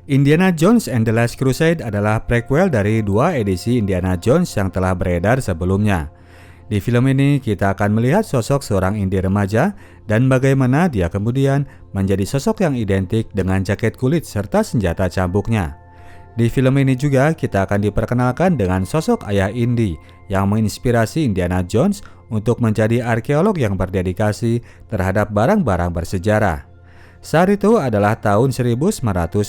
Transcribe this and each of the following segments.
Indiana Jones and the Last Crusade adalah prequel dari dua edisi Indiana Jones yang telah beredar sebelumnya. Di film ini kita akan melihat sosok seorang Indy remaja dan bagaimana dia kemudian menjadi sosok yang identik dengan jaket kulit serta senjata cambuknya. Di film ini juga kita akan diperkenalkan dengan sosok ayah Indy yang menginspirasi Indiana Jones untuk menjadi arkeolog yang berdedikasi terhadap barang-barang bersejarah. Saat itu adalah tahun 1912,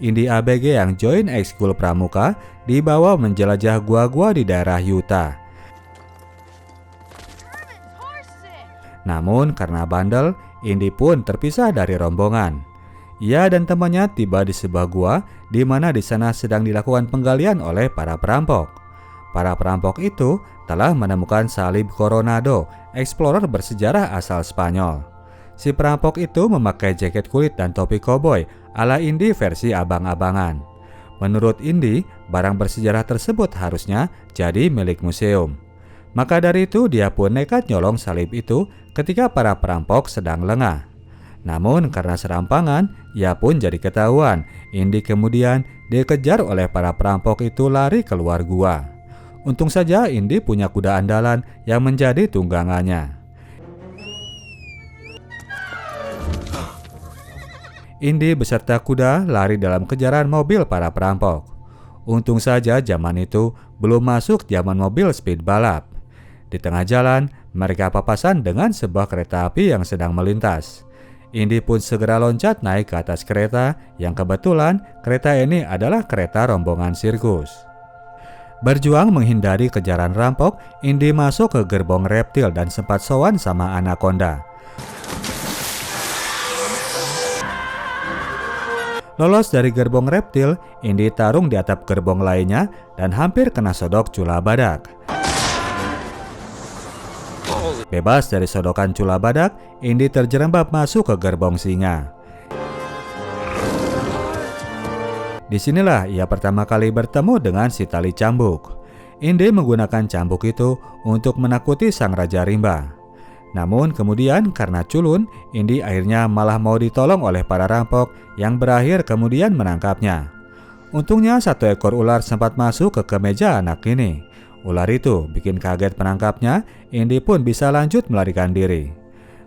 Indy ABG yang join ekskul pramuka dibawa menjelajah gua-gua di daerah Utah. Namun karena bandel, Indy pun terpisah dari rombongan. Ia dan temannya tiba di sebuah gua di mana di sana sedang dilakukan penggalian oleh para perampok. Para perampok itu telah menemukan salib Coronado, explorer bersejarah asal Spanyol. Si perampok itu memakai jaket kulit dan topi koboi ala Indy versi abang-abangan. Menurut Indy, barang bersejarah tersebut harusnya jadi milik museum. Maka dari itu dia pun nekat nyolong salib itu ketika para perampok sedang lengah. Namun karena serampangan, ia pun jadi ketahuan. Indy kemudian dikejar oleh para perampok itu lari keluar gua. Untung saja Indy punya kuda andalan yang menjadi tunggangannya. Indy beserta kuda lari dalam kejaran mobil para perampok. Untung saja zaman itu belum masuk zaman mobil speed balap. Di tengah jalan, mereka papasan dengan sebuah kereta api yang sedang melintas. Indy pun segera loncat naik ke atas kereta yang kebetulan kereta ini adalah kereta rombongan sirkus. Berjuang menghindari kejaran rampok, Indy masuk ke gerbong reptil dan sempat sowan sama anaconda. Lolos dari gerbong reptil, Indy tarung di atap gerbong lainnya dan hampir kena sodok cula badak. Bebas dari sodokan cula badak, Indy terjerembab masuk ke gerbong singa. Disinilah ia pertama kali bertemu dengan si tali cambuk. Indy menggunakan cambuk itu untuk menakuti sang Raja Rimba. Namun kemudian karena culun, Indy akhirnya malah mau ditolong oleh para rampok yang berakhir kemudian menangkapnya. Untungnya satu ekor ular sempat masuk ke kemeja anak ini. Ular itu bikin kaget penangkapnya, Indy pun bisa lanjut melarikan diri.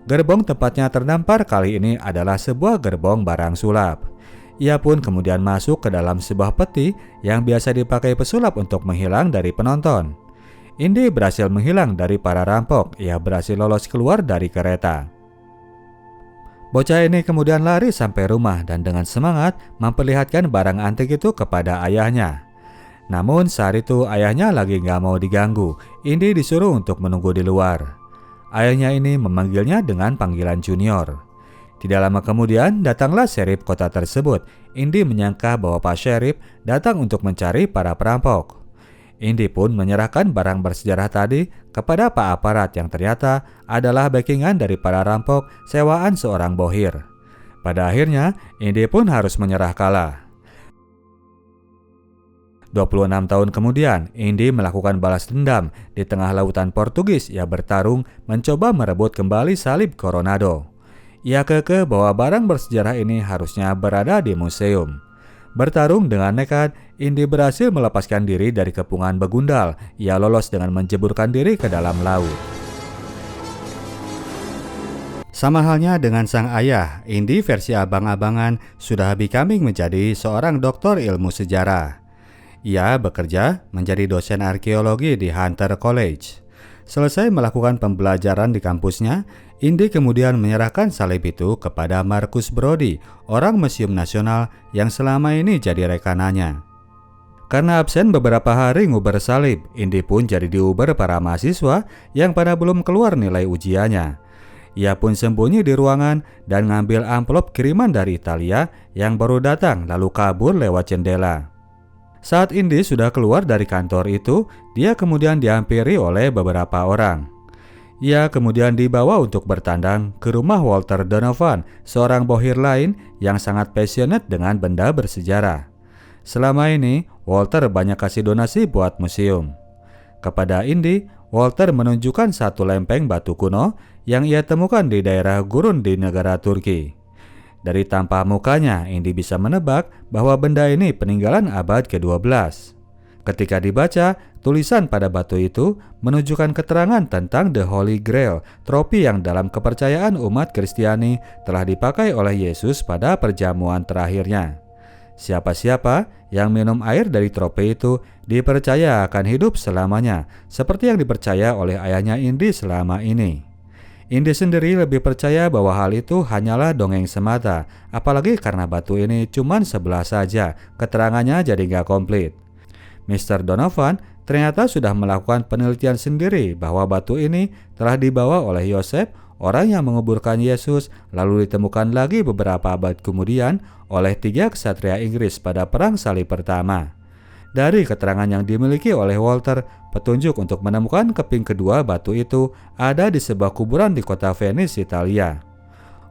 Gerbong tempatnya terdampar kali ini adalah sebuah gerbong barang sulap. Ia pun kemudian masuk ke dalam sebuah peti yang biasa dipakai pesulap untuk menghilang dari penonton. Indy berhasil menghilang dari para rampok, ia berhasil lolos keluar dari kereta. Bocah ini kemudian lari sampai rumah dan dengan semangat memperlihatkan barang antik itu kepada ayahnya. Namun saat itu ayahnya lagi gak mau diganggu, Indy disuruh untuk menunggu di luar. Ayahnya ini memanggilnya dengan panggilan Junior. Tidak lama kemudian datanglah sheriff kota tersebut. Indy menyangka bahwa Pak Sheriff datang untuk mencari para perampok. Indy pun menyerahkan barang bersejarah tadi kepada Pak Aparat yang ternyata adalah backingan dari para rampok sewaan seorang bohir. Pada akhirnya, Indy pun harus menyerah kalah. 26 tahun kemudian, Indy melakukan balas dendam. Di tengah lautan Portugis, ia bertarung mencoba merebut kembali salib Coronado. Ia kekeh bahwa barang bersejarah ini harusnya berada di museum. Bertarung dengan nekat, Indy berhasil melepaskan diri dari kepungan begundal. Ia lolos dengan menjeburkan diri ke dalam laut. Sama halnya dengan sang ayah, Indy versi abang-abangan sudah becoming menjadi seorang doktor ilmu sejarah. Ia bekerja menjadi dosen arkeologi di Hunter College. Selesai melakukan pembelajaran di kampusnya, Indy kemudian menyerahkan salib itu kepada Marcus Brody, orang Museum Nasional yang selama ini jadi rekanannya. Karena absen beberapa hari nguber salib, Indy pun jadi diuber para mahasiswa yang pada belum keluar nilai ujiannya. Ia pun sembunyi di ruangan dan ngambil amplop kiriman dari Italia yang baru datang lalu kabur lewat jendela. Saat Indy sudah keluar dari kantor itu, dia kemudian dihampiri oleh beberapa orang. Ia kemudian dibawa untuk bertandang ke rumah Walter Donovan, seorang bohir lain yang sangat passionate dengan benda bersejarah. Selama ini, Walter banyak kasih donasi buat museum. Kepada Indy, Walter menunjukkan satu lempeng batu kuno yang ia temukan di daerah gurun di negara Turki. Dari tampang mukanya, Indy bisa menebak bahwa benda ini peninggalan abad ke-12. Ketika dibaca, tulisan pada batu itu menunjukkan keterangan tentang The Holy Grail, tropi yang dalam kepercayaan umat Kristiani telah dipakai oleh Yesus pada perjamuan terakhirnya. Siapa-siapa yang minum air dari tropi itu dipercaya akan hidup selamanya, seperti yang dipercaya oleh ayahnya Indy selama ini. Indy sendiri lebih percaya bahwa hal itu hanyalah dongeng semata, apalagi karena batu ini cuma sebelah saja, keterangannya jadi nggak komplit. Mr. Donovan ternyata sudah melakukan penelitian sendiri bahwa batu ini telah dibawa oleh Yosef, orang yang menguburkan Yesus, lalu ditemukan lagi beberapa abad kemudian oleh 3 ksatria Inggris pada Perang Salib Pertama. Dari keterangan yang dimiliki oleh Walter, petunjuk untuk menemukan keping kedua batu itu ada di sebuah kuburan di kota Venice, Italia.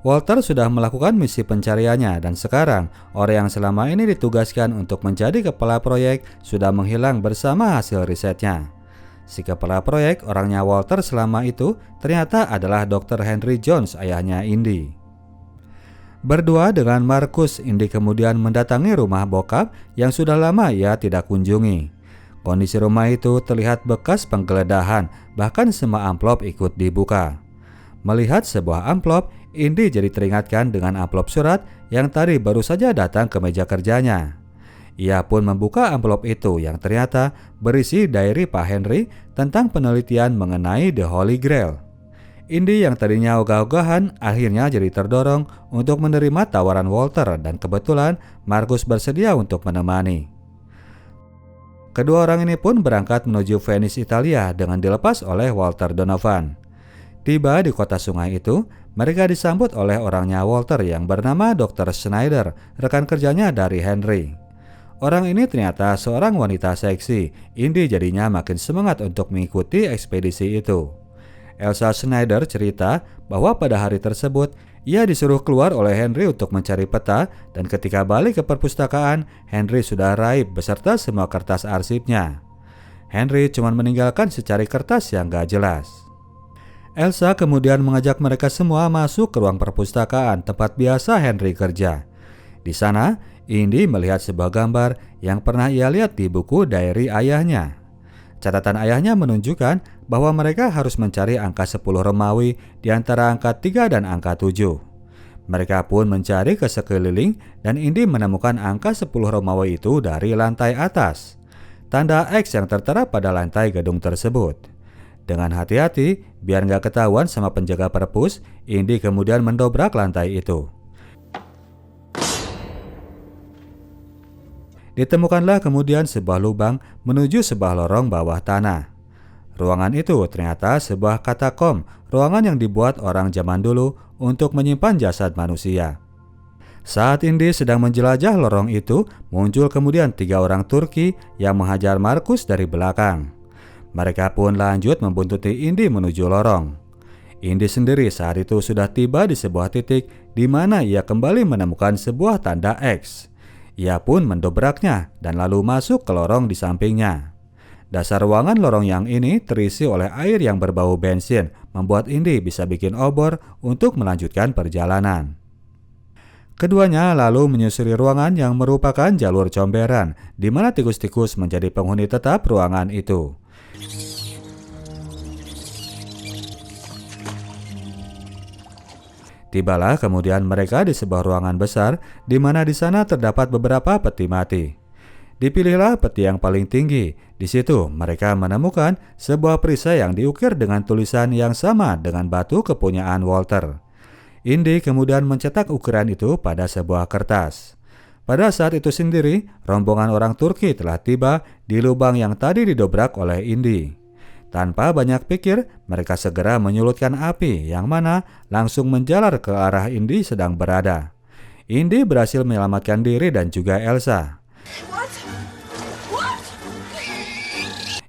Walter sudah melakukan misi pencariannya dan sekarang orang yang selama ini ditugaskan untuk menjadi kepala proyek sudah menghilang bersama hasil risetnya. Si kepala proyek, orangnya Walter selama itu, ternyata adalah Dr. Henry Jones, ayahnya Indy. Berdua dengan Markus, Indy kemudian mendatangi rumah bokap yang sudah lama ia tidak kunjungi. Kondisi rumah itu terlihat bekas penggeledahan, bahkan semua amplop ikut dibuka. Melihat sebuah amplop, Indy jadi teringatkan dengan amplop surat yang tadi baru saja datang ke meja kerjanya. Ia pun membuka amplop itu yang ternyata berisi diary Pak Henry tentang penelitian mengenai The Holy Grail. Indy yang tadinya ogah-ogahan akhirnya jadi terdorong untuk menerima tawaran Walter dan kebetulan Markus bersedia untuk menemani. Kedua orang ini pun berangkat menuju Venice, Italia dengan dilepas oleh Walter Donovan. Tiba di kota sungai itu, mereka disambut oleh orangnya Walter yang bernama Dr. Schneider, rekan kerjanya dari Henry. Orang ini ternyata seorang wanita seksi. Indy jadinya makin semangat untuk mengikuti ekspedisi itu. Elsa Schneider cerita bahwa pada hari tersebut, ia disuruh keluar oleh Henry untuk mencari peta dan ketika balik ke perpustakaan, Henry sudah raib beserta semua kertas arsipnya. Henry cuma meninggalkan secari kertas yang gak jelas. Elsa kemudian mengajak mereka semua masuk ke ruang perpustakaan tempat biasa Henry kerja. Di sana, Indy melihat sebuah gambar yang pernah ia lihat di buku diary ayahnya. Catatan ayahnya menunjukkan bahwa mereka harus mencari angka 10 Romawi di antara angka 3 dan angka 7. Mereka pun mencari ke sekeliling dan Indy menemukan angka 10 Romawi itu dari lantai atas. Tanda X yang tertera pada lantai gedung tersebut. Dengan hati-hati, biar nggak ketahuan sama penjaga perpus, Indy kemudian mendobrak lantai itu. Ditemukanlah kemudian sebuah lubang menuju sebuah lorong bawah tanah. Ruangan itu ternyata sebuah katakom, ruangan yang dibuat orang zaman dulu untuk menyimpan jasad manusia. Saat Indy sedang menjelajah lorong itu, muncul kemudian 3 orang Turki yang menghajar Markus dari belakang. Mereka pun lanjut membuntuti Indy menuju lorong. Indy sendiri saat itu sudah tiba di sebuah titik di mana ia kembali menemukan sebuah tanda X. Ia pun mendobraknya dan lalu masuk ke lorong di sampingnya. Dasar ruangan lorong yang ini terisi oleh air yang berbau bensin, membuat Indy bisa bikin obor untuk melanjutkan perjalanan. Keduanya lalu menyusuri ruangan yang merupakan jalur comberan, di mana tikus-tikus menjadi penghuni tetap ruangan itu. Tibalah kemudian mereka di sebuah ruangan besar di mana di sana terdapat beberapa peti mati. Dipilihlah peti yang paling tinggi. Di situ mereka menemukan sebuah perisai yang diukir dengan tulisan yang sama dengan batu kepunyaan Walter. Indy kemudian mencetak ukiran itu pada sebuah kertas. Pada saat itu sendiri, rombongan orang Turki telah tiba di lubang yang tadi didobrak oleh Indy. Tanpa banyak pikir, mereka segera menyulutkan api yang mana langsung menjalar ke arah Indy sedang berada. Indy berhasil menyelamatkan diri dan juga Elsa.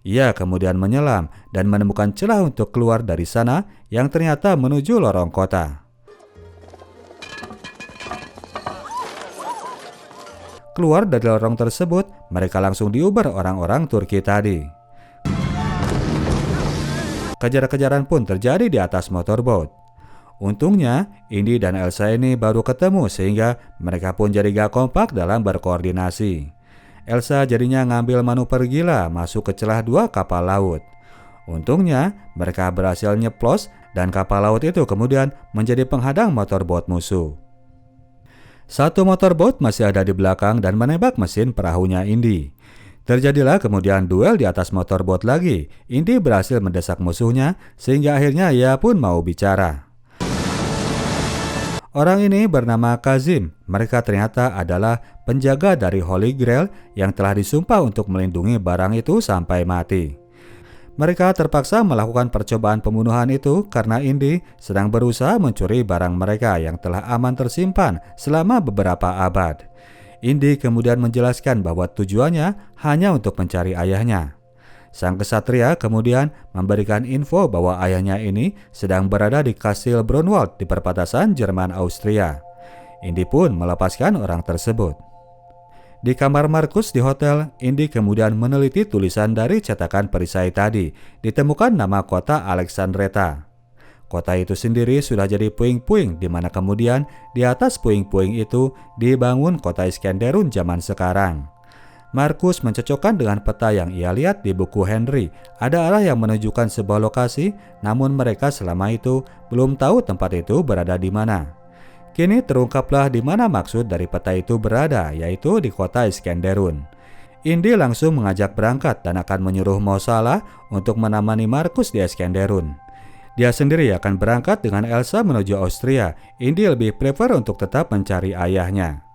Ia kemudian menyelam dan menemukan celah untuk keluar dari sana yang ternyata menuju lorong kota. Keluar dari lorong tersebut, mereka langsung diuber orang-orang Turki tadi. Kejar-kejaran pun terjadi di atas motorboat. Untungnya, Indy dan Elsa ini baru ketemu sehingga mereka pun jadi gak kompak dalam berkoordinasi. Elsa jadinya ngambil manuver gila masuk ke celah 2 kapal laut. Untungnya, mereka berhasil nyeplos dan kapal laut itu kemudian menjadi penghadang motorbot musuh. Satu motorbot masih ada di belakang dan menembak mesin perahunya Indy. Terjadilah kemudian duel di atas motorbot lagi. Indy berhasil mendesak musuhnya sehingga akhirnya ia pun mau bicara. Orang ini bernama Kazim. Mereka ternyata adalah penjaga dari Holy Grail yang telah disumpah untuk melindungi barang itu sampai mati. Mereka terpaksa melakukan percobaan pembunuhan itu karena Indy sedang berusaha mencuri barang mereka yang telah aman tersimpan selama beberapa abad. Indy kemudian menjelaskan bahwa tujuannya hanya untuk mencari ayahnya. Sang kesatria kemudian memberikan info bahwa ayahnya ini sedang berada di Kastil Brunwald di perbatasan Jerman-Austria. Indy pun melepaskan orang tersebut. Di kamar Markus di hotel, Indy kemudian meneliti tulisan dari cetakan perisai tadi. Ditemukan nama kota Alexandretta. Kota itu sendiri sudah jadi puing-puing di mana kemudian di atas puing-puing itu dibangun kota Iskenderun zaman sekarang. Markus mencocokkan dengan peta yang ia lihat di buku Henry. Ada arah yang menunjukkan sebuah lokasi, namun mereka selama itu belum tahu tempat itu berada di mana. Kini terungkaplah di mana maksud dari peta itu berada, yaitu di kota Iskenderun. Indy langsung mengajak berangkat dan akan menyuruh Mo Salah untuk menemani Markus di Iskenderun. Dia sendiri akan berangkat dengan Elsa menuju Austria. Indy lebih prefer untuk tetap mencari ayahnya.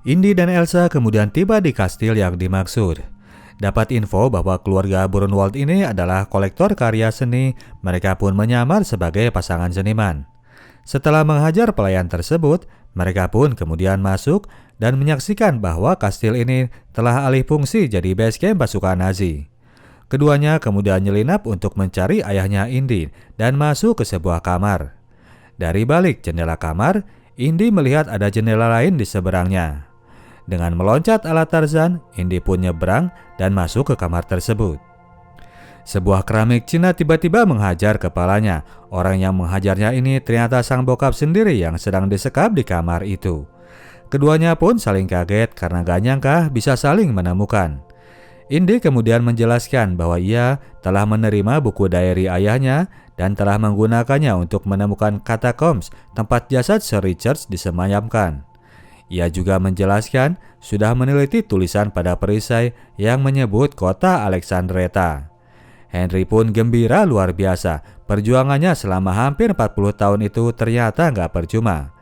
Indy dan Elsa kemudian tiba di kastil yang dimaksud. Dapat info bahwa keluarga Brunwald ini adalah kolektor karya seni, mereka pun menyamar sebagai pasangan seniman. Setelah menghajar pelayan tersebut, mereka pun kemudian masuk dan menyaksikan bahwa kastil ini telah alih fungsi jadi base camp pasukan Nazi. Keduanya kemudian nyelinap untuk mencari ayahnya Indy dan masuk ke sebuah kamar. Dari balik jendela kamar, Indy melihat ada jendela lain di seberangnya. Dengan meloncat ala Tarzan, Indy pun nyebrang dan masuk ke kamar tersebut. Sebuah keramik Cina tiba-tiba menghajar kepalanya. Orang yang menghajarnya ini ternyata sang bokap sendiri yang sedang disekap di kamar itu. Keduanya pun saling kaget karena gak nyangka bisa saling menemukan. Indy kemudian menjelaskan bahwa ia telah menerima buku diary ayahnya dan telah menggunakannya untuk menemukan catacombs, tempat jasad Sir Richard disemayamkan. Ia juga menjelaskan sudah meneliti tulisan pada perisai yang menyebut kota Alexandretta. Henry pun gembira luar biasa. Perjuangannya selama hampir 40 tahun itu ternyata nggak percuma.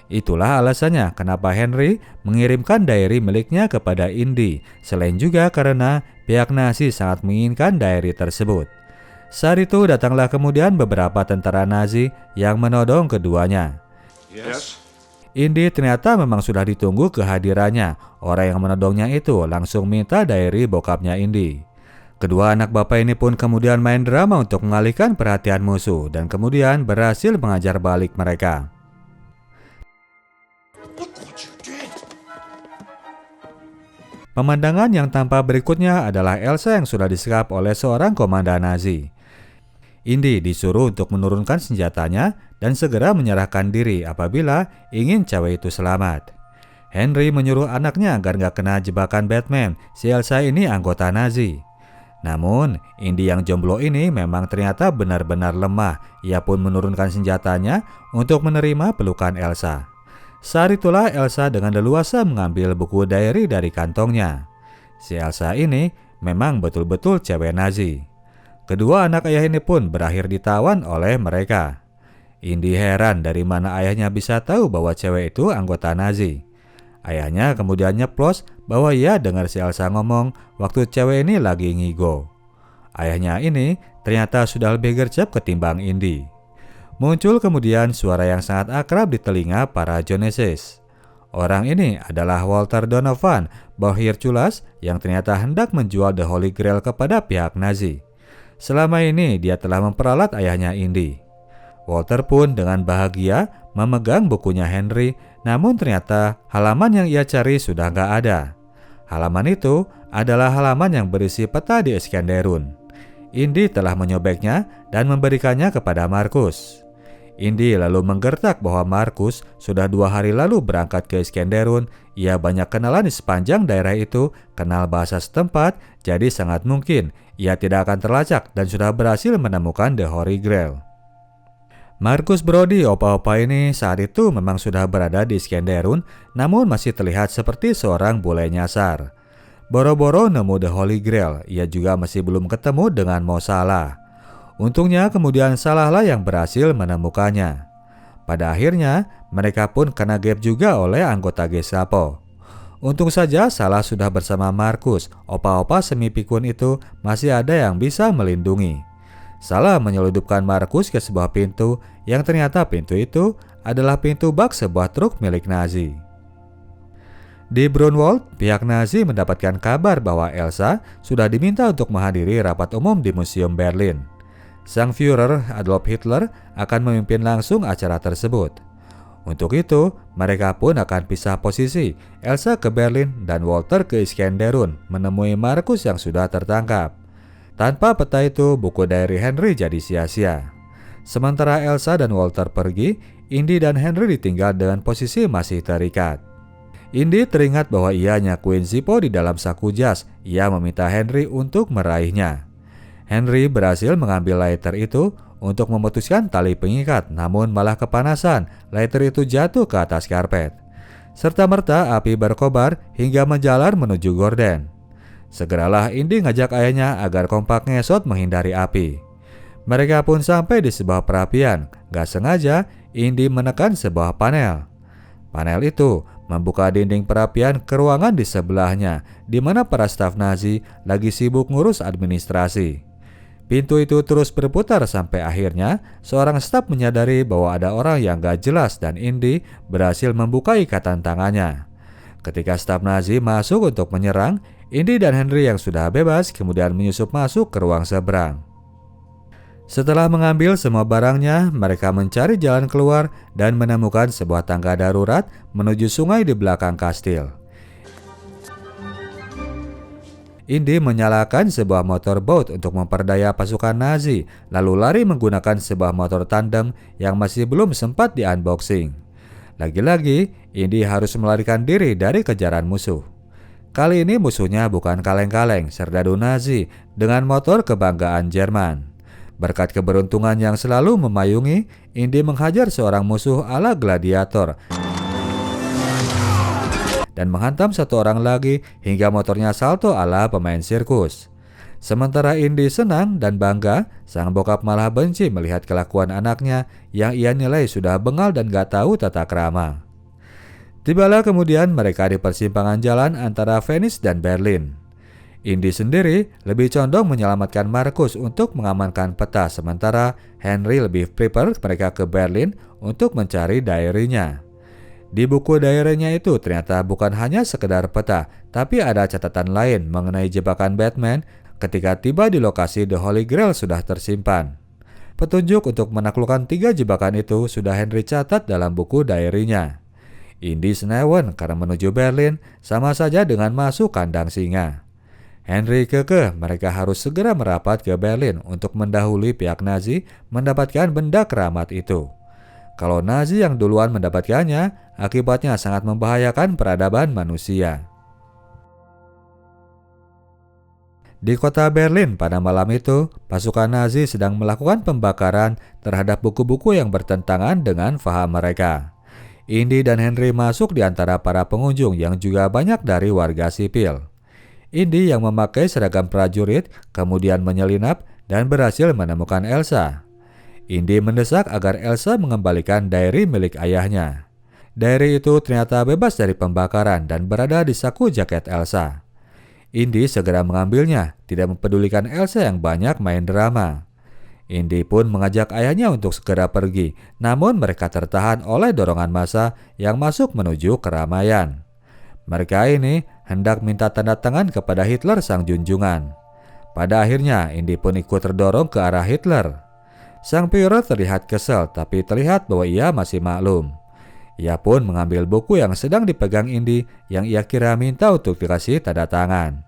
Itulah alasannya kenapa Henry mengirimkan diary miliknya kepada Indy, selain juga karena pihak Nazi sangat menginginkan diary tersebut. Saat itu datanglah kemudian beberapa tentara Nazi yang menodong keduanya. Yes. Indy ternyata memang sudah ditunggu kehadirannya. Orang yang menodongnya itu langsung minta diary bokapnya Indy. Kedua anak bapak ini pun kemudian main drama untuk mengalihkan perhatian musuh dan kemudian berhasil mengajar balik mereka. Pemandangan yang tampak berikutnya adalah Elsa yang sudah disekap oleh seorang komandan Nazi. Indy disuruh untuk menurunkan senjatanya dan segera menyerahkan diri apabila ingin cewek itu selamat. Henry menyuruh anaknya agar gak kena jebakan Batman, si Elsa ini anggota Nazi. Namun, Indy yang jomblo ini memang ternyata benar-benar lemah. Ia pun menurunkan senjatanya untuk menerima pelukan Elsa. Saat itulah Elsa dengan leluasa mengambil buku diary dari kantongnya. Si Elsa ini memang betul-betul cewek Nazi. Kedua anak ayah ini pun berakhir ditawan oleh mereka. Indy heran dari mana ayahnya bisa tahu bahwa cewek itu anggota Nazi. Ayahnya kemudian nyeplos bahwa ia dengar si Elsa ngomong waktu cewek ini lagi ngigo. Ayahnya ini ternyata sudah lebih gercep ketimbang Indy. Muncul kemudian suara yang sangat akrab di telinga para Joneses. Orang ini adalah Walter Donovan, bos Hercules yang ternyata hendak menjual The Holy Grail kepada pihak Nazi. Selama ini dia telah memperalat ayahnya Indy. Walter pun dengan bahagia memegang bukunya Henry, namun ternyata halaman yang ia cari sudah gak ada. Halaman itu adalah halaman yang berisi peta di Iskenderun. Indy telah menyobeknya dan memberikannya kepada Markus. Indy lalu menggertak bahwa Markus sudah 2 hari lalu berangkat ke Iskenderun. Ia banyak kenalan di sepanjang daerah itu, kenal bahasa setempat, jadi sangat mungkin ia tidak akan terlacak dan sudah berhasil menemukan The Holy Grail. Markus Brody, opa-opa ini saat itu memang sudah berada di Iskenderun, namun masih terlihat seperti seorang bule nyasar. Boro-boro nemu The Holy Grail, ia juga masih belum ketemu dengan Mo Salah. Untungnya kemudian Salahlah yang berhasil menemukannya. Pada akhirnya, mereka pun kena gap juga oleh anggota Gestapo. Untung saja Salah sudah bersama Markus, opa-opa semi pikun itu masih ada yang bisa melindungi. Salah menyeludupkan Markus ke sebuah pintu yang ternyata pintu itu adalah pintu bak sebuah truk milik Nazi. Di Brunwald, pihak Nazi mendapatkan kabar bahwa Elsa sudah diminta untuk menghadiri rapat umum di Museum Berlin. Sang Führer Adolf Hitler akan memimpin langsung acara tersebut. Untuk itu, mereka pun akan pisah posisi, Elsa ke Berlin dan Walter ke Iskenderun menemui Markus yang sudah tertangkap. Tanpa peta itu, buku diary Henry jadi sia-sia. Sementara Elsa dan Walter pergi, Indy dan Henry ditinggal dengan posisi masih terikat. Indy teringat bahwa ia nyakuin Zippo di dalam saku jas. Ia meminta Henry untuk meraihnya. Henry berhasil mengambil lighter itu untuk memutuskan tali pengikat, namun malah kepanasan. Lighter itu jatuh ke atas karpet. Serta-merta api berkobar hingga menjalar menuju gorden. Segeralah Indy ngajak ayahnya agar kompak ngesot menghindari api. Mereka pun sampai di sebuah perapian. Gak sengaja Indy menekan sebuah panel. Panel itu membuka dinding perapian ke ruangan di sebelahnya, di mana para staf Nazi lagi sibuk ngurus administrasi. Pintu itu terus berputar sampai akhirnya seorang staf menyadari bahwa ada orang yang gak jelas dan Indy berhasil membuka ikatan tangannya. Ketika staf Nazi masuk untuk menyerang, Indy dan Henry yang sudah bebas kemudian menyusup masuk ke ruang seberang. Setelah mengambil semua barangnya, mereka mencari jalan keluar dan menemukan sebuah tangga darurat menuju sungai di belakang kastil. Indy menyalakan sebuah motorboat untuk memperdaya pasukan Nazi, lalu lari menggunakan sebuah motor tandem yang masih belum sempat di-unboxing. Lagi-lagi, Indy harus melarikan diri dari kejaran musuh. Kali ini musuhnya bukan kaleng-kaleng, serdadu Nazi dengan motor kebanggaan Jerman. Berkat keberuntungan yang selalu memayungi, Indy menghajar seorang musuh ala gladiator dan menghantam satu orang lagi hingga motornya salto ala pemain sirkus. Sementara Indy senang dan bangga, sang bokap malah benci melihat kelakuan anaknya yang ia nilai sudah bengal dan gak tahu tata krama. Tibalah kemudian mereka di persimpangan jalan antara Venice dan Berlin. Indy sendiri lebih condong menyelamatkan Markus untuk mengamankan peta, sementara Henry lebih prepare mereka ke Berlin untuk mencari diary-nya. Di buku diary-nya itu ternyata bukan hanya sekedar peta, tapi ada catatan lain mengenai jebakan Batman ketika tiba di lokasi The Holy Grail sudah tersimpan. Petunjuk untuk menaklukkan 3 jebakan itu sudah Henry catat dalam buku diary-nya. Indy senewen karena menuju Berlin sama saja dengan masuk kandang singa. Henry kekeh mereka harus segera merapat ke Berlin untuk mendahului pihak Nazi mendapatkan benda keramat itu. Kalau Nazi yang duluan mendapatkannya, akibatnya sangat membahayakan peradaban manusia. Di kota Berlin pada malam itu, pasukan Nazi sedang melakukan pembakaran terhadap buku-buku yang bertentangan dengan faham mereka. Indy dan Henry masuk di antara para pengunjung yang juga banyak dari warga sipil. Indy yang memakai seragam prajurit kemudian menyelinap dan berhasil menemukan Elsa. Indy mendesak agar Elsa mengembalikan diary milik ayahnya. Diary itu ternyata bebas dari pembakaran dan berada di saku jaket Elsa. Indy segera mengambilnya, tidak mempedulikan Elsa yang banyak main drama. Indy pun mengajak ayahnya untuk segera pergi, namun mereka tertahan oleh dorongan massa yang masuk menuju keramaian. Mereka ini hendak minta tanda tangan kepada Hitler sang junjungan. Pada akhirnya Indy pun ikut terdorong ke arah Hitler. Sang Führer terlihat kesal, tapi terlihat bahwa ia masih maklum. Ia pun mengambil buku yang sedang dipegang Indy yang ia kira minta untuk dikasih tanda tangan.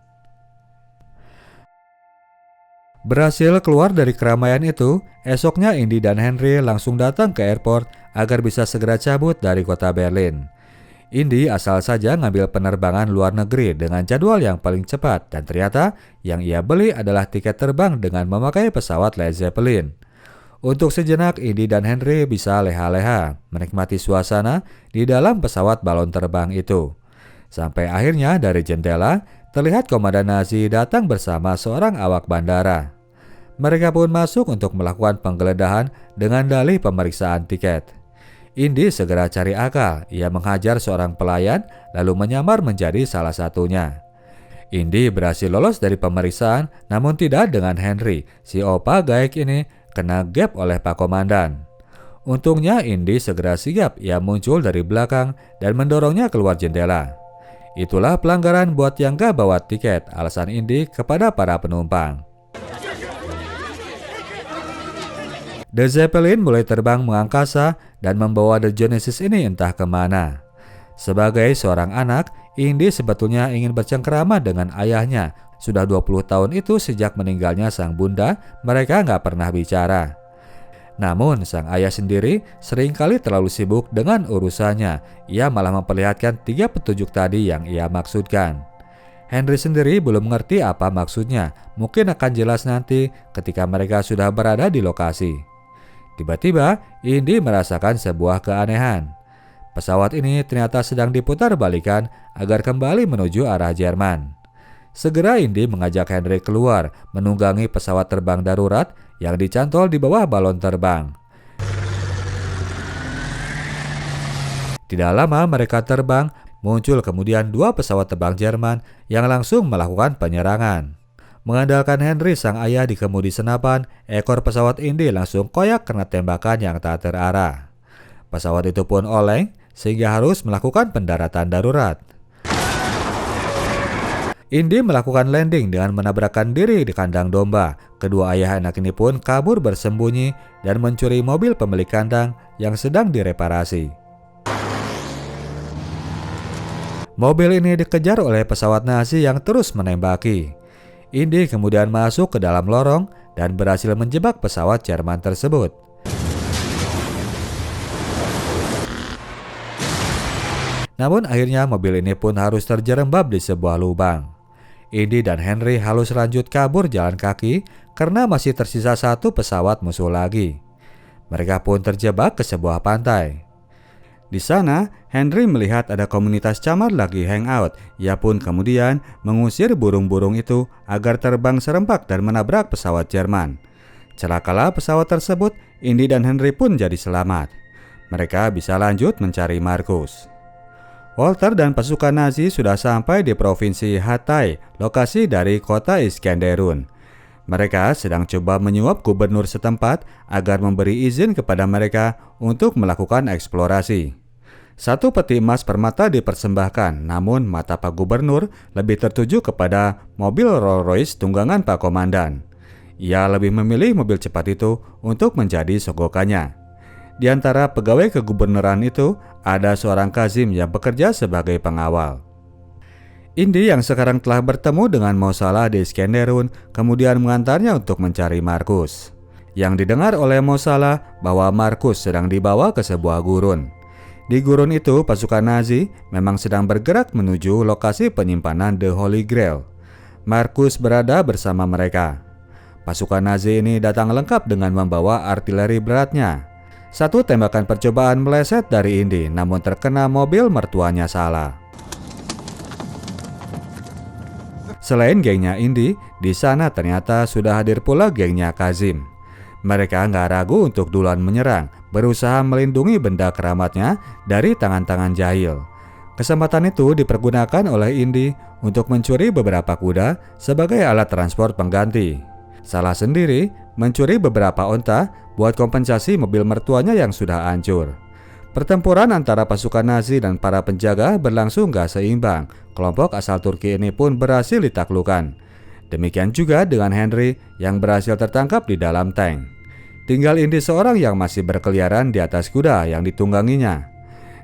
Berhasil keluar dari keramaian itu, esoknya Indy dan Henry langsung datang ke airport agar bisa segera cabut dari kota Berlin. Indy asal saja ngambil penerbangan luar negeri dengan jadwal yang paling cepat dan ternyata yang ia beli adalah tiket terbang dengan memakai pesawat Led Zeppelin. Untuk sejenak Indy dan Henry bisa leha-leha menikmati suasana di dalam pesawat balon terbang itu. Sampai akhirnya dari jendela terlihat komandan Nazi datang bersama seorang awak bandara. Mereka pun masuk untuk melakukan penggeledahan dengan dalih pemeriksaan tiket. Indy segera cari akal, ia menghajar seorang pelayan lalu menyamar menjadi salah satunya. Indy berhasil lolos dari pemeriksaan namun tidak dengan Henry, si opa gaek ini kena gap oleh Pak Komandan. Untungnya Indy segera sigap, ia muncul dari belakang dan mendorongnya keluar jendela. Itulah pelanggaran buat yang gak bawa tiket, alasan Indy kepada para penumpang. The Zeppelin mulai terbang mengangkasa dan membawa The Genesis ini entah kemana. Sebagai seorang anak, Indy sebetulnya ingin bercengkerama dengan ayahnya. Sudah 20 tahun itu sejak meninggalnya sang bunda, mereka nggak pernah bicara. Namun sang ayah sendiri seringkali terlalu sibuk dengan urusannya. Ia malah memperlihatkan 3 petunjuk tadi yang ia maksudkan. Henry sendiri belum mengerti apa maksudnya. Mungkin akan jelas nanti ketika mereka sudah berada di lokasi. Tiba-tiba, Indy merasakan sebuah keanehan. Pesawat ini ternyata sedang diputar balikan agar kembali menuju arah Jerman. Segera Indy mengajak Henry keluar, menunggangi pesawat terbang darurat yang dicantol di bawah balon terbang. Tidak lama mereka terbang, muncul kemudian 2 pesawat terbang Jerman yang langsung melakukan penyerangan. Mengandalkan Henry sang ayah di kemudi senapan, ekor pesawat Indy langsung koyak karena tembakan yang tak terarah. Pesawat itu pun oleng sehingga harus melakukan pendaratan darurat. Indy melakukan landing dengan menabrakkan diri di kandang domba. Kedua ayah anak ini pun kabur bersembunyi dan mencuri mobil pemilik kandang yang sedang direparasi. Mobil ini dikejar oleh pesawat Nazi yang terus menembaki. Indy kemudian masuk ke dalam lorong dan berhasil menjebak pesawat Jerman tersebut. Namun akhirnya mobil ini pun harus terjerembab di sebuah lubang. Indy dan Henry harus lanjut kabur jalan kaki karena masih tersisa 1 pesawat musuh lagi. Mereka pun terjebak ke sebuah pantai. Di sana, Henry melihat ada komunitas camar lagi hangout. Ia pun kemudian mengusir burung-burung itu agar terbang serempak dan menabrak pesawat Jerman. Celakalah pesawat tersebut, Indy dan Henry pun jadi selamat. Mereka bisa lanjut mencari Markus. Walter dan pasukan Nazi sudah sampai di provinsi Hatay, lokasi dari kota Iskenderun. Mereka sedang coba menyuap gubernur setempat agar memberi izin kepada mereka untuk melakukan eksplorasi. 1 peti emas permata dipersembahkan, namun mata Pak Gubernur lebih tertuju kepada mobil Rolls Royce tunggangan Pak Komandan. Ia lebih memilih mobil cepat itu untuk menjadi sogokannya. Di antara pegawai kegubernuran itu, ada seorang Kazim yang bekerja sebagai pengawal. Indy yang sekarang telah bertemu dengan Mo Salah di Iskenderun, kemudian mengantarnya untuk mencari Markus. Yang didengar oleh Mo Salah bahwa Markus sedang dibawa ke sebuah gurun. Di gurun itu, pasukan Nazi memang sedang bergerak menuju lokasi penyimpanan The Holy Grail. Markus berada bersama mereka. Pasukan Nazi ini datang lengkap dengan membawa artileri beratnya. 1 tembakan percobaan meleset dari Indy, namun terkena mobil mertuanya Salah. Selain gengnya Indy, di sana ternyata sudah hadir pula gengnya Kazim. Mereka nggak ragu untuk duluan menyerang, berusaha melindungi benda keramatnya dari tangan-tangan jahil. Kesempatan itu dipergunakan oleh Indy untuk mencuri beberapa kuda sebagai alat transport pengganti. Salah sendiri mencuri beberapa onta buat kompensasi mobil mertuanya yang sudah hancur. Pertempuran antara pasukan Nazi dan para penjaga berlangsung gak seimbang. Kelompok asal Turki ini pun berhasil ditaklukkan. Demikian juga dengan Henry yang berhasil tertangkap di dalam tank. Tinggal Indy seorang yang masih berkeliaran di atas kuda yang ditungganginya.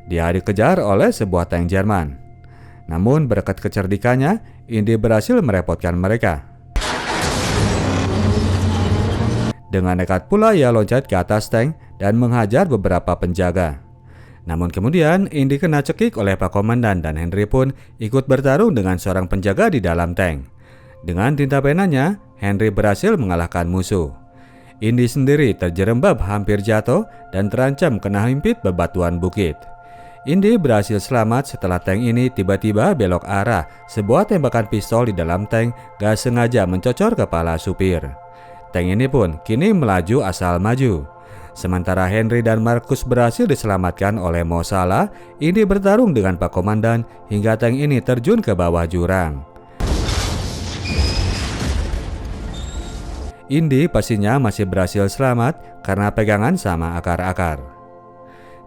Dia dikejar oleh sebuah tank Jerman. Namun berkat kecerdikannya, Indy berhasil merepotkan mereka. Dengan nekat pula ia loncat ke atas tank dan menghajar beberapa penjaga. Namun kemudian Indy kena cekik oleh Pak Komandan dan Henry pun ikut bertarung dengan seorang penjaga di dalam tank. Dengan tinta penanya, Henry berhasil mengalahkan musuh. Indy sendiri terjerembab hampir jatuh dan terancam kena himpit bebatuan bukit. Indy berhasil selamat setelah tank ini tiba-tiba belok arah. Sebuah tembakan pistol di dalam tank gak sengaja mencocor kepala supir. Tank ini pun kini melaju asal maju. Sementara Henry dan Marcus berhasil diselamatkan oleh Mo Salah, Indy bertarung dengan Pak Komandan hingga tank ini terjun ke bawah jurang. Indy pastinya masih berhasil selamat karena pegangan sama akar-akar.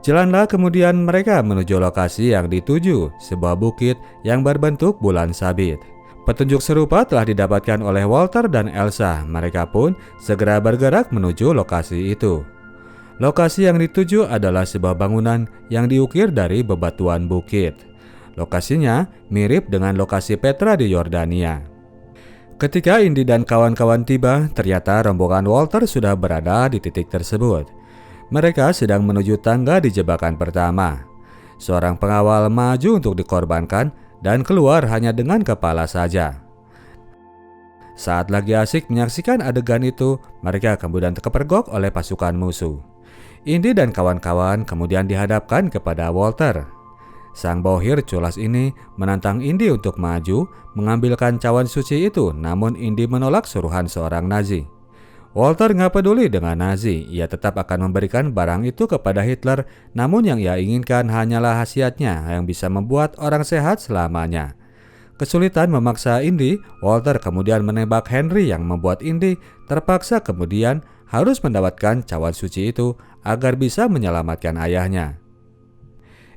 Jalanlah kemudian mereka menuju lokasi yang dituju, sebuah bukit yang berbentuk bulan sabit. Petunjuk serupa telah didapatkan oleh Walter dan Elsa. Mereka pun segera bergerak menuju lokasi itu. Lokasi yang dituju adalah sebuah bangunan yang diukir dari bebatuan bukit. Lokasinya mirip dengan lokasi Petra di Yordania. Ketika Indy dan kawan-kawan tiba, ternyata rombongan Walter sudah berada di titik tersebut. Mereka sedang menuju tangga di jebakan pertama. Seorang pengawal maju untuk dikorbankan dan keluar hanya dengan kepala saja. Saat lagi asik menyaksikan adegan itu, mereka kemudian terkepergok oleh pasukan musuh. Indy dan kawan-kawan kemudian dihadapkan kepada Walter. Sang bohir culas ini menantang Indy untuk maju mengambilkan cawan suci itu, namun Indy menolak suruhan seorang Nazi. Walter nggak peduli dengan Nazi, ia tetap akan memberikan barang itu kepada Hitler, namun yang ia inginkan hanyalah khasiatnya yang bisa membuat orang sehat selamanya. Kesulitan memaksa Indy, Walter kemudian menembak Henry yang membuat Indy terpaksa kemudian harus mendapatkan cawan suci itu agar bisa menyelamatkan ayahnya.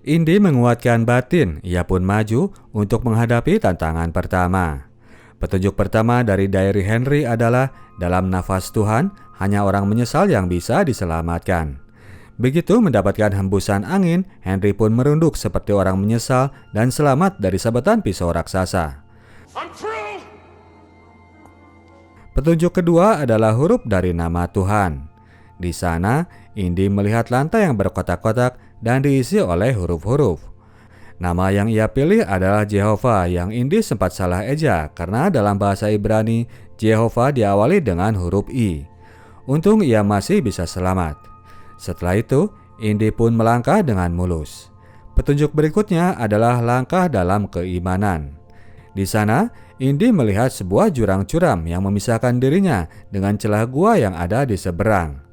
Indy menguatkan batin, ia pun maju untuk menghadapi tantangan pertama. Petunjuk pertama dari diary Henry adalah, dalam nafas Tuhan, hanya orang menyesal yang bisa diselamatkan. Begitu mendapatkan hembusan angin, Henry pun merunduk seperti orang menyesal dan selamat dari sabetan pisau raksasa. Petunjuk kedua adalah huruf dari nama Tuhan. Di sana, Indy melihat lantai yang berkotak-kotak dan diisi oleh huruf-huruf. Nama yang ia pilih adalah Jehovah yang Indy sempat salah eja karena dalam bahasa Ibrani, Jehovah diawali dengan huruf I. Untung ia masih bisa selamat. Setelah itu, Indy pun melangkah dengan mulus. Petunjuk berikutnya adalah langkah dalam keimanan. Di sana, Indy melihat sebuah jurang curam yang memisahkan dirinya dengan celah gua yang ada di seberang.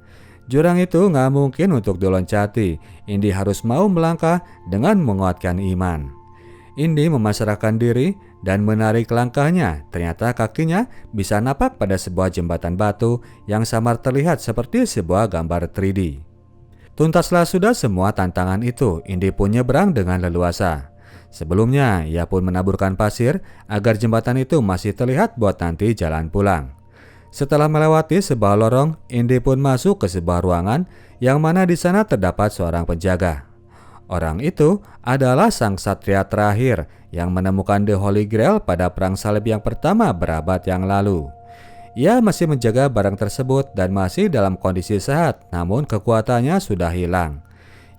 Jurang itu nggak mungkin untuk diloncati. Indy harus mau melangkah dengan menguatkan iman. Indy memasrahkan diri dan menarik langkahnya. Ternyata kakinya bisa napak pada sebuah jembatan batu yang samar terlihat seperti sebuah gambar 3D. Tuntaslah sudah semua tantangan itu, Indy pun nyebrang dengan leluasa. Sebelumnya, ia pun menaburkan pasir agar jembatan itu masih terlihat buat nanti jalan pulang. Setelah melewati sebuah lorong, Indy pun masuk ke sebuah ruangan yang mana di sana terdapat seorang penjaga. Orang itu adalah sang satria terakhir yang menemukan The Holy Grail pada perang salib yang pertama berabad yang lalu. Ia masih menjaga barang tersebut dan masih dalam kondisi sehat, namun kekuatannya sudah hilang.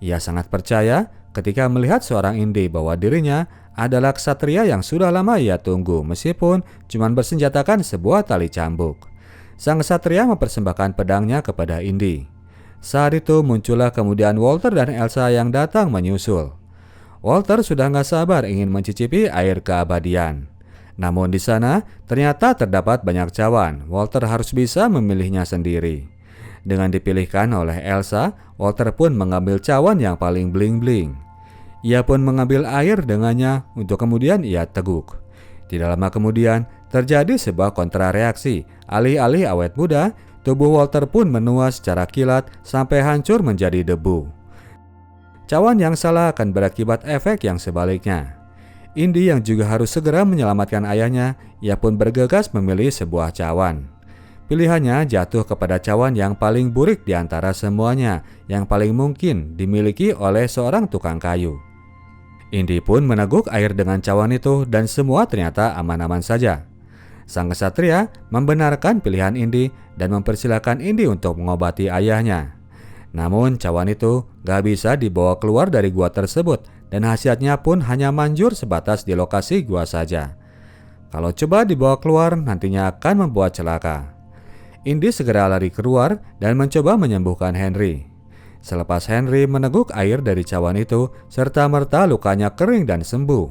Ia sangat percaya ketika melihat seorang Indy bahwa dirinya adalah ksatria yang sudah lama ia tunggu, meskipun cuma bersenjatakan sebuah tali cambuk. Sang ksatria mempersembahkan pedangnya kepada Indy. Saat itu muncullah kemudian Walter dan Elsa yang datang menyusul. Walter sudah gak sabar ingin mencicipi air keabadian. Namun di sana ternyata terdapat banyak cawan. Walter harus bisa memilihnya sendiri. Dengan dipilihkan oleh Elsa, Walter pun mengambil cawan yang paling bling-bling. Ia pun mengambil air dengannya untuk kemudian ia teguk. Tidak lama kemudian terjadi sebuah kontrareaksi. Alih-alih awet muda, tubuh Walter pun menua secara kilat sampai hancur menjadi debu. Cawan yang salah akan berakibat efek yang sebaliknya. Indy yang juga harus segera menyelamatkan ayahnya, ia pun bergegas memilih sebuah cawan. Pilihannya jatuh kepada cawan yang paling burik di antara semuanya, yang paling mungkin dimiliki oleh seorang tukang kayu. Indy pun meneguk air dengan cawan itu dan semua ternyata aman-aman saja. Sang kesatria membenarkan pilihan Indy dan mempersilahkan Indy untuk mengobati ayahnya. Namun cawan itu gak bisa dibawa keluar dari gua tersebut dan khasiatnya pun hanya manjur sebatas di lokasi gua saja. Kalau coba dibawa keluar nantinya akan membuat celaka. Indy segera lari keluar dan mencoba menyembuhkan Henry. Selepas Henry meneguk air dari cawan itu, serta-merta lukanya kering dan sembuh.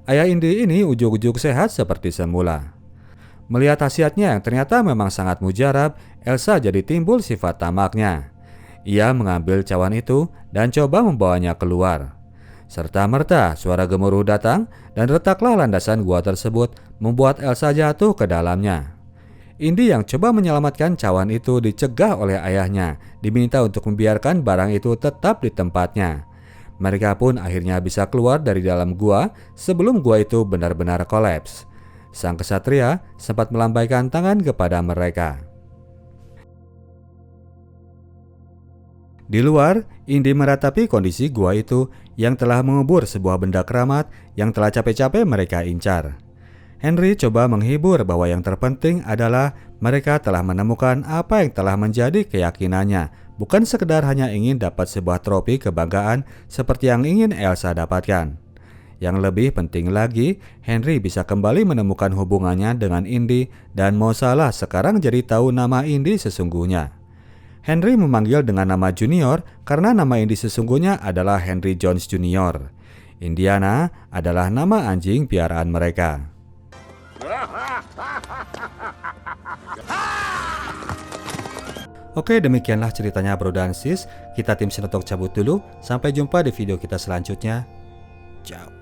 Ayah Indy ini ujuk-ujuk sehat seperti semula. Melihat khasiatnya yang ternyata memang sangat mujarab, Elsa jadi timbul sifat tamaknya. Ia mengambil cawan itu dan coba membawanya keluar. Serta-merta suara gemuruh datang dan retaklah landasan gua tersebut membuat Elsa jatuh ke dalamnya. Indy yang coba menyelamatkan cawan itu dicegah oleh ayahnya, diminta untuk membiarkan barang itu tetap di tempatnya. Mereka pun akhirnya bisa keluar dari dalam gua sebelum gua itu benar-benar kolaps. Sang kesatria sempat melambaikan tangan kepada mereka. Di luar, Indy meratapi kondisi gua itu yang telah mengubur sebuah benda keramat yang telah capek-capek mereka incar. Henry coba menghibur bahwa yang terpenting adalah mereka telah menemukan apa yang telah menjadi keyakinannya, bukan sekedar hanya ingin dapat sebuah trofi kebanggaan seperti yang ingin Elsa dapatkan. Yang lebih penting lagi, Henry bisa kembali menemukan hubungannya dengan Indy dan mau salah sekarang jadi tahu nama Indy sesungguhnya. Henry memanggil dengan nama Junior karena nama Indy sesungguhnya adalah Henry Jones Junior. Indiana adalah nama anjing piaraan mereka. Oke, demikianlah ceritanya bro dan sis. Kita tim Sinotok cabut dulu. Sampai jumpa di video kita selanjutnya. Ciao.